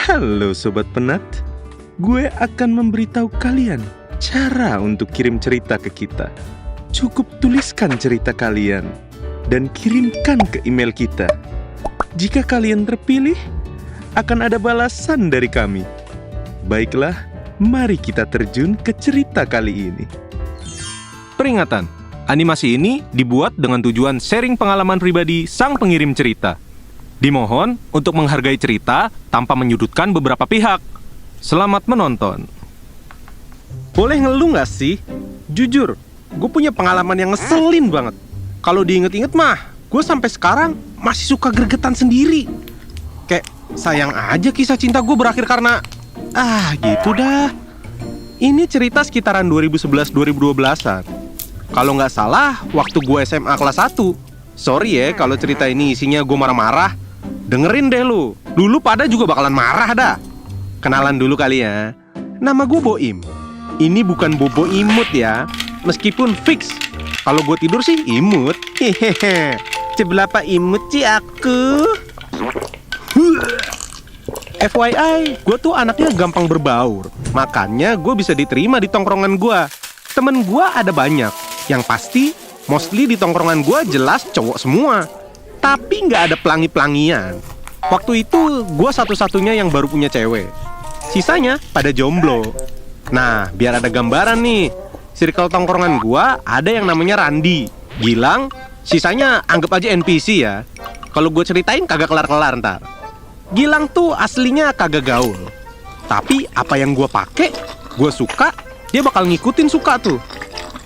Halo Sobat Penat, gue akan memberitahu kalian cara untuk kirim cerita ke kita. Cukup tuliskan cerita kalian dan kirimkan ke email kita. Jika kalian terpilih, akan ada balasan dari kami. Baiklah, mari kita terjun ke cerita kali ini. Peringatan, animasi ini dibuat dengan tujuan sharing pengalaman pribadi sang pengirim cerita. Dimohon untuk menghargai cerita tanpa menyudutkan beberapa pihak. Selamat menonton. Boleh ngeluh gak sih? Jujur, gue punya pengalaman yang ngeselin banget. Kalau diinget-inget mah, gue sampai sekarang masih suka gregetan sendiri. Kayak sayang aja kisah cinta gue berakhir karena gitu dah. Ini cerita sekitaran 2011-2012an. Kalau nggak salah, waktu gue SMA kelas 1. Sorry ya kalau cerita ini isinya gue marah-marah. Dengerin deh lu, dulu pada juga bakalan marah dah. Kenalan dulu kali ya. Nama gue Boim. Ini bukan Bobo imut ya. Meskipun fix, kalau gue tidur sih imut. Hehehe. Seberapa imut sih aku? FYI, gue tuh anaknya gampang berbaur. Makanya gue bisa diterima di tongkrongan gue. Temen gue ada banyak. Yang pasti, mostly di tongkrongan gue jelas cowok semua. Tapi nggak ada pelangi-pelangian. Waktu itu gue satu-satunya yang baru punya cewek. Sisanya pada jomblo. Nah, biar ada gambaran nih, circle tongkrongan gue ada yang namanya Randi, Gilang, sisanya anggap aja NPC ya. Kalau gue ceritain kagak kelar-kelar ntar. Gilang tuh aslinya kagak gaul. Tapi apa yang gue pake, gue suka, dia bakal ngikutin suka tuh.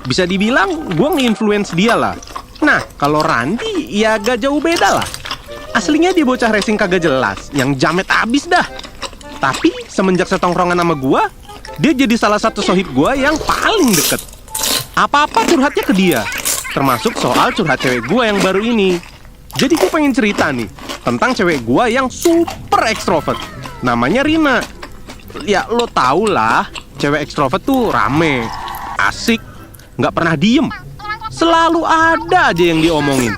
Bisa dibilang gue nge-influence dia lah. Nah, kalau Randi ya agak jauh beda lah. Aslinya dia bocah racing kagak jelas, yang jamet abis dah. Tapi semenjak setongkrongan sama gua, dia jadi salah satu sohib gua yang paling deket. Apa-apa curhatnya ke dia, termasuk soal curhat cewek gua yang baru ini. Jadi gua pengen cerita nih tentang cewek gua yang super ekstrovert. Namanya Rina. Ya lo tau lah, cewek ekstrovert tuh rame, asik, nggak pernah diem. Selalu ada aja yang diomongin.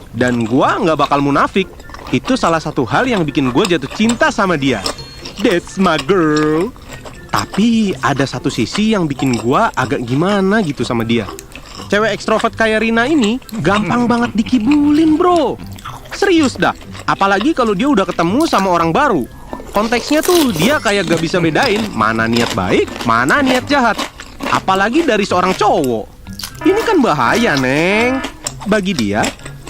Dan gua nggak bakal munafik. Itu salah satu hal yang bikin gua jatuh cinta sama dia. That's my girl. Tapi ada satu sisi yang bikin gua agak gimana gitu sama dia. Cewek ekstrovert kayak Rina ini gampang banget dikibulin bro. Serius dah. Apalagi kalau dia udah ketemu sama orang baru. Konteksnya tuh dia kayak gak bisa bedain mana niat baik, mana niat jahat. Apalagi dari seorang cowok. Ini kan bahaya, Neng. Bagi dia,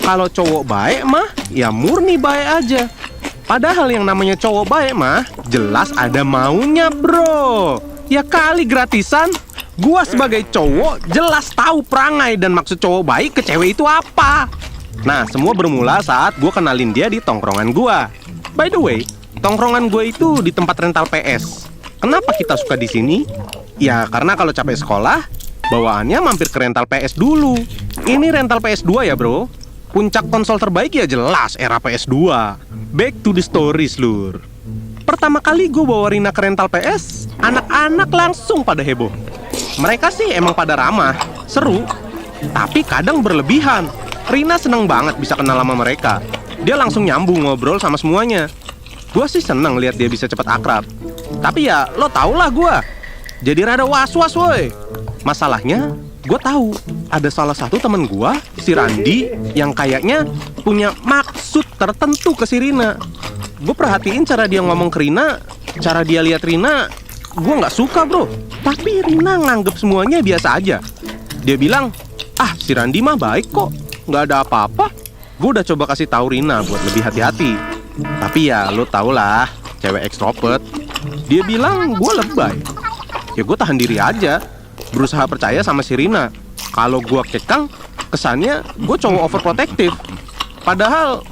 kalau cowok baik mah, ya murni baik aja. Padahal yang namanya cowok baik mah, jelas ada maunya, bro. Ya kali gratisan. Gua sebagai cowok, jelas tahu perangai dan maksud cowok baik ke cewek itu apa. Nah, semua bermula saat gua kenalin dia di tongkrongan gua. By the way, tongkrongan gua itu di tempat rental PS. Kenapa kita suka di sini? Ya, karena kalau capek sekolah, bawaannya mampir ke rental PS dulu. Ini rental PS2 ya bro. Puncak konsol terbaik ya jelas era PS2. Back to the stories lur. Pertama kali gue bawa Rina ke rental PS, anak-anak langsung pada heboh. Mereka sih emang pada ramah, seru, tapi kadang berlebihan. Rina seneng banget bisa kenal sama mereka. Dia langsung nyambung ngobrol sama semuanya. Gue sih seneng lihat dia bisa cepat akrab. Tapi ya lo tau lah gue, jadi rada was-was woy. Masalahnya, gue tahu ada salah satu temen gue, si Randi, yang kayaknya punya maksud tertentu ke si Rina. Gue perhatiin cara dia ngomong ke Rina, cara dia lihat Rina, gue nggak suka bro. Tapi Rina nganggep semuanya biasa aja. Dia bilang, si Randi mah baik kok, nggak ada apa-apa. Gue udah coba kasih tahu Rina buat lebih hati-hati. Tapi ya lo tau lah, cewek ekstrovert. Dia bilang gue lebay. Ya gue tahan diri aja, berusaha percaya sama si Rina. Kalau gue kekang, kesannya gue cowok overprotective. Padahal,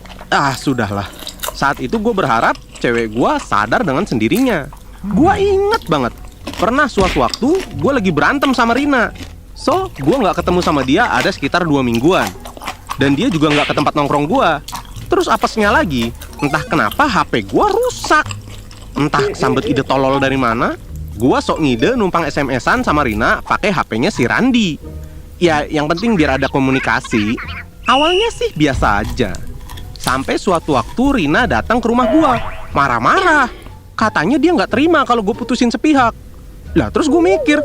sudahlah. Saat itu gue berharap cewek gue sadar dengan sendirinya. Gue inget banget, pernah suatu waktu gue lagi berantem sama Rina. So, gue gak ketemu sama dia ada sekitar 2 mingguan. Dan dia juga gak ke tempat nongkrong gue. Terus apesnya lagi, entah kenapa HP gue rusak. Entah sambet ide tolol dari mana, gua sok ngide numpang SMS-an sama Rina pakai HP-nya si Randi. Ya, yang penting biar ada komunikasi. Awalnya sih biasa aja. Sampai suatu waktu Rina datang ke rumah gua, marah-marah. Katanya dia nggak terima kalau gue putusin sepihak. Lah terus gue mikir,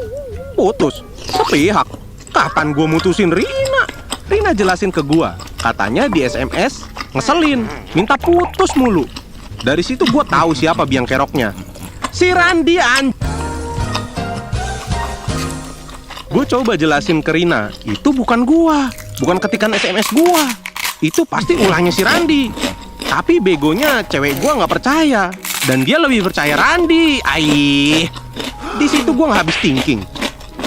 putus sepihak? Kapan gue mutusin Rina? Rina jelasin ke gue, katanya di SMS ngeselin, minta putus mulu. Dari situ gue tahu siapa biang keroknya. Si Randi Gue coba jelasin ke Rina, itu bukan gua, bukan ketikan SMS gua. Itu pasti ulahnya si Randi. Tapi begonya cewek gua nggak percaya, dan dia lebih percaya Randi. Aih, di situ gua nggak habis thinking.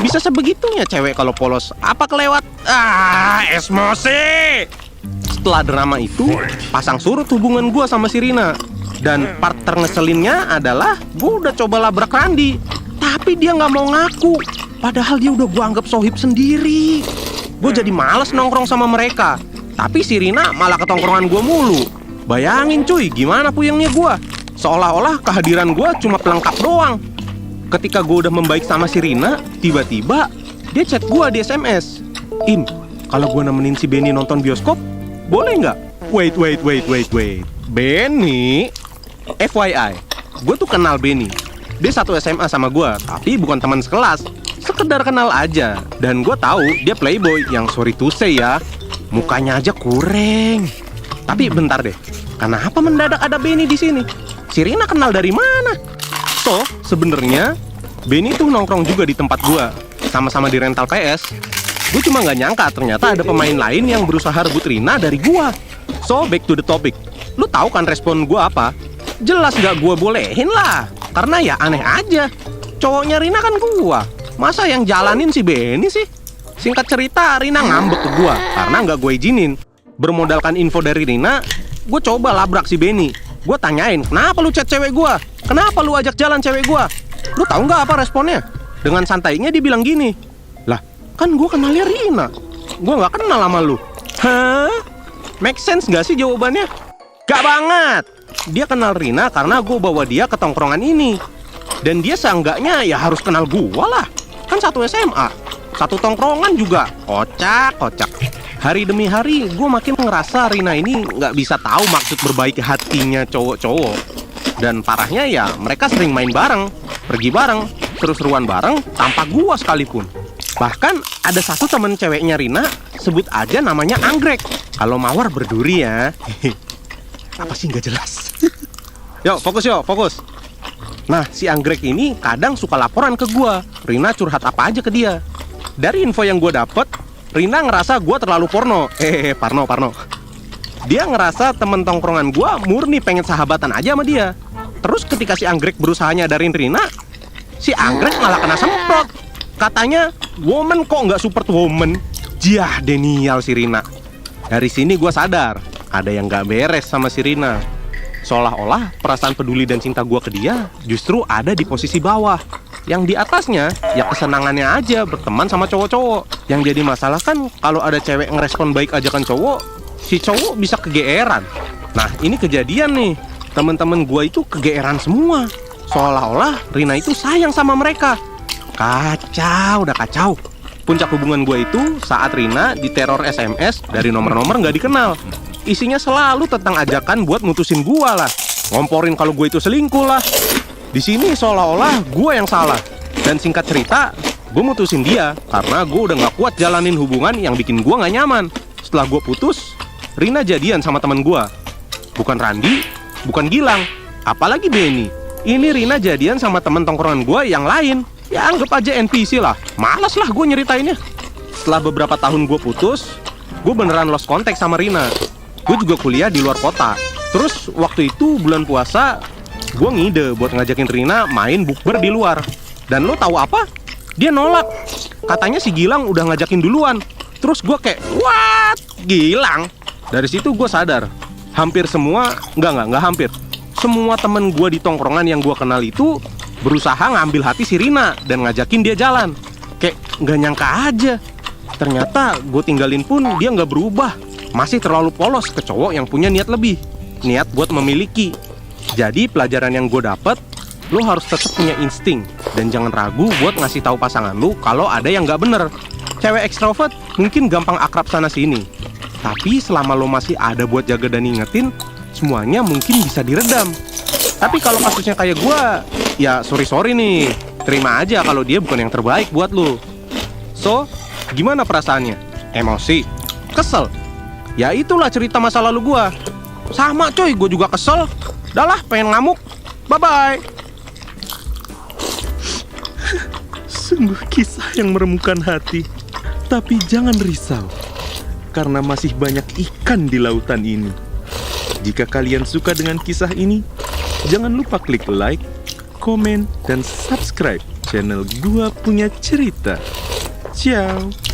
Bisa sebegitunya cewek kalau polos, apa kelewat? Emosi. Setelah drama itu, pasang surut hubungan gua sama si Rina. Dan part terngeselinnya adalah gua udah coba labrak Randi, tapi dia nggak mau ngaku. Padahal dia udah gue anggap sohib sendiri. Gue jadi males nongkrong sama mereka. Tapi si Rina malah ke tongkrongan gue mulu. Bayangin cuy, gimana puyengnya gue. Seolah-olah kehadiran gue cuma pelengkap doang. Ketika gue udah membaik sama si Rina, tiba-tiba dia chat gue di SMS. Im, kalau gue nemenin si Benny nonton bioskop, boleh nggak? Wait. Benny? FYI, gue tuh kenal Benny. Dia satu SMA sama gue, tapi bukan teman sekelas. Sekedar kenal aja. Dan gue tahu dia playboy yang sorry to say ya, mukanya aja kurang. Tapi bentar deh, kenapa mendadak ada Benny di sini? Si Rina kenal dari mana? So, sebenarnya Benny tuh nongkrong juga di tempat gue, sama-sama di rental PS. Gue cuma nggak nyangka ternyata ada pemain lain yang berusaha rebut Rina dari gue. So, back to the topic. Lu tahu kan respon gue apa? Jelas nggak gue bolehin lah. Karena ya aneh aja. Cowoknya Rina kan gue. Masa yang jalanin si Benny sih? Singkat cerita, Rina ngambek ke gue karena nggak gue izinin. Bermodalkan info dari Rina, gue coba labrak si Benny. Gue tanyain, kenapa lu chat cewek gue? Kenapa lu ajak jalan cewek gue? Lu tahu nggak apa responnya? Dengan santainya dia bilang gini, lah kan gue kenalnya Rina, gue nggak kenal sama lu. Hah? Make sense nggak sih jawabannya? Gak banget. Dia kenal Rina karena gue bawa dia ke tongkrongan ini. Dan dia seenggaknya ya harus kenal gue lah. Kan satu SMA, satu tongkrongan juga. Kocak. Hari demi hari gue makin ngerasa Rina ini nggak bisa tahu maksud berbaik hatinya cowok-cowok. Dan parahnya ya mereka sering main bareng, pergi bareng, seru-seruan bareng tanpa gue sekalipun. Bahkan ada satu temen ceweknya Rina, sebut aja namanya Anggrek. Kalau mawar berduri ya. Apa sih nggak jelas? Yuk fokus. Nah, si Anggrek ini kadang suka laporan ke gua. Rina curhat apa aja ke dia. Dari info yang gua dapet, Rina ngerasa gua terlalu porno. Parno. Dia ngerasa temen tongkrongan gua murni pengen sahabatan aja sama dia. Terus ketika si Anggrek berusaha nyadarin Rina, si Anggrek malah kena semprot. Katanya, woman kok nggak support woman? Jah, denial si Rina. Dari sini gua sadar, ada yang nggak beres sama si Rina. Seolah-olah perasaan peduli dan cinta gue ke dia justru ada di posisi bawah. Yang di atasnya ya kesenangannya aja berteman sama cowok-cowok. Yang jadi masalah kan kalau ada cewek ngerespon baik ajakan cowok, si cowok bisa kegeeran. Nah ini kejadian nih, temen-temen gue itu kegeeran semua. Seolah-olah Rina itu sayang sama mereka. Udah kacau. Puncak hubungan gue itu saat Rina diteror SMS dari nomor-nomor nggak dikenal. Isinya selalu tentang ajakan buat mutusin gua lah, ngomporin kalau gue itu selingkuh lah. Di sini seolah-olah gua yang salah. Dan singkat cerita, gue mutusin dia karena gue udah nggak kuat jalanin hubungan yang bikin gua nggak nyaman. Setelah gue putus, Rina jadian sama teman gua. Bukan Randi, bukan Gilang, apalagi Benny. Ini Rina jadian sama teman tongkrongan gua yang lain. Ya anggap aja NPC lah. Malas lah gue nyeritainnya. Setelah beberapa tahun gue putus, gue beneran lost contact sama Rina. Gue juga kuliah di luar kota. Terus waktu itu bulan puasa, gue ngide buat ngajakin Rina main bukber di luar. Dan lo tahu apa? Dia nolak. Katanya si Gilang udah ngajakin duluan. Terus gue kayak, what? Gilang? Dari situ gue sadar, hampir semua, nggak hampir. Semua temen gue di tongkrongan yang gue kenal itu berusaha ngambil hati si Rina dan ngajakin dia jalan. Kayak nggak nyangka aja. Ternyata gue tinggalin pun dia nggak berubah. Masih terlalu polos ke cowok yang punya niat lebih, niat buat memiliki. Jadi pelajaran yang gue dapet, lo harus tetap punya insting dan jangan ragu buat ngasih tahu pasangan lo kalau ada yang nggak bener. Cewek ekstrovert mungkin gampang akrab sana sini, tapi selama lo masih ada buat jaga dan ingetin, semuanya mungkin bisa diredam. Tapi kalau kasusnya kayak gue, ya sorry nih. Terima aja kalau dia bukan yang terbaik buat lu. So, gimana perasaannya? Emosi? Kesel? Ya itulah cerita masa lalu gue. Sama coy, gue juga kesel. Dah lah, pengen ngamuk. Bye-bye. Sungguh kisah yang meremukkan hati. Tapi jangan risau, karena masih banyak ikan di lautan ini. Jika kalian suka dengan kisah ini, jangan lupa klik like, komen, dan subscribe channel Gua Punya Cerita. Ciao.